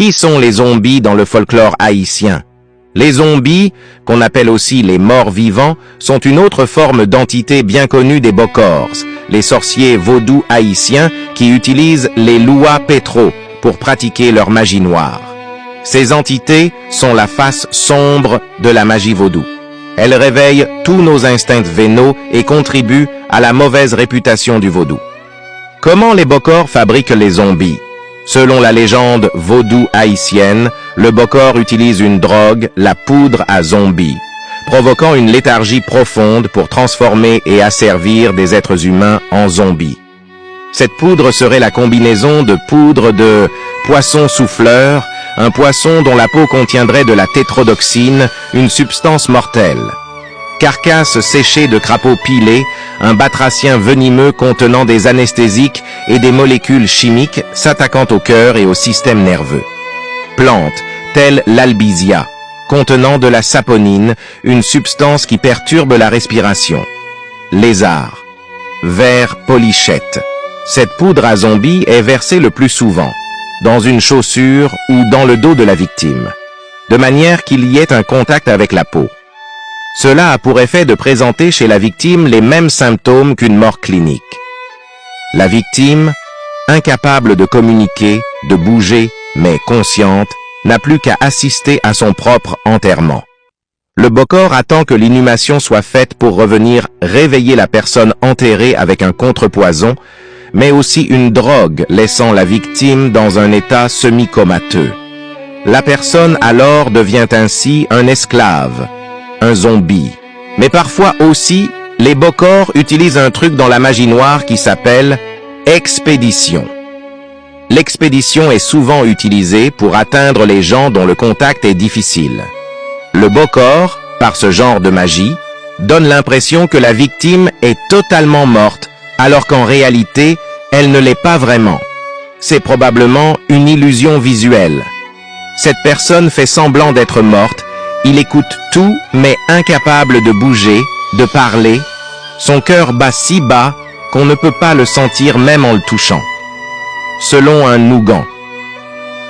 Qui sont les zombies dans le folklore haïtien? Les zombies, qu'on appelle aussi les morts vivants, sont une autre forme d'entité bien connue des Bokors, les sorciers vaudous haïtiens qui utilisent les Lua Petro pour pratiquer leur magie noire. Ces entités sont la face sombre de la magie vaudou. Elles réveillent tous nos instincts vénaux et contribuent à la mauvaise réputation du vaudou. Comment les Bokors fabriquent les zombies? Selon la légende vaudou haïtienne, le Bokor utilise une drogue, la poudre à zombies, provoquant une léthargie profonde pour transformer et asservir des êtres humains en zombies. Cette poudre serait la combinaison de poudre de poisson souffleur, un poisson dont la peau contiendrait de la tétrodoxine, une substance mortelle. Carcasse séchée de crapauds pilés, un batracien venimeux contenant des anesthésiques et des molécules chimiques s'attaquant au cœur et au système nerveux. Plantes, telles l'albizia, contenant de la saponine, une substance qui perturbe la respiration. Lézard, vers polychète. Cette poudre à zombies est versée le plus souvent, dans une chaussure ou dans le dos de la victime, de manière qu'il y ait un contact avec la peau. Cela a pour effet de présenter chez la victime les mêmes symptômes qu'une mort clinique. La victime, incapable de communiquer, de bouger, mais consciente, n'a plus qu'à assister à son propre enterrement. Le Bokor attend que l'inhumation soit faite pour revenir réveiller la personne enterrée avec un contrepoison, mais aussi une drogue laissant la victime dans un état semi-comateux. La personne alors devient ainsi un esclave, un zombie. Mais parfois aussi, les Bokors utilisent un truc dans la magie noire qui s'appelle expédition. L'expédition est souvent utilisée pour atteindre les gens dont le contact est difficile. Le Bokor, par ce genre de magie, donne l'impression que la victime est totalement morte, alors qu'en réalité, elle ne l'est pas vraiment. C'est probablement une illusion visuelle. Cette personne fait semblant d'être morte, il écoute tout, mais incapable de bouger, de parler. Son cœur bat si bas qu'on ne peut pas le sentir même en le touchant. Selon un Nougan.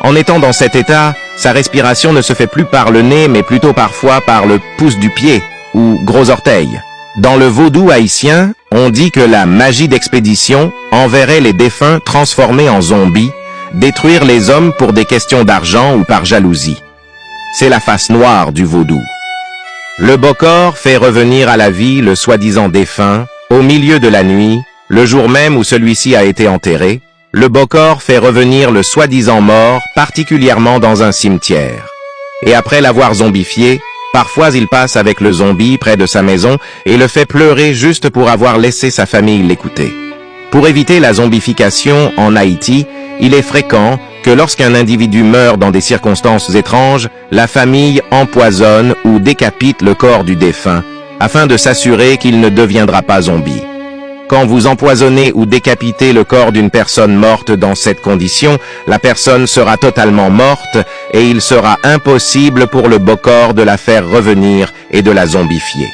En étant dans cet état, sa respiration ne se fait plus par le nez, mais plutôt parfois par le pouce du pied, ou gros orteil. Dans le vaudou haïtien, on dit que la magie d'expédition enverrait les défunts transformés en zombies, détruire les hommes pour des questions d'argent ou par jalousie. C'est la face noire du vaudou. Le Bokor fait revenir à la vie le soi-disant défunt, au milieu de la nuit, le jour même où celui-ci a été enterré. Le Bokor fait revenir le soi-disant mort, particulièrement dans un cimetière. Et après l'avoir zombifié, parfois il passe avec le zombie près de sa maison et le fait pleurer juste pour avoir laissé sa famille l'écouter. Pour éviter la zombification en Haïti, il est fréquent que lorsqu'un individu meurt dans des circonstances étranges, la famille empoisonne ou décapite le corps du défunt, afin de s'assurer qu'il ne deviendra pas zombie. Quand vous empoisonnez ou décapitez le corps d'une personne morte dans cette condition, la personne sera totalement morte et il sera impossible pour le Bokor de la faire revenir et de la zombifier.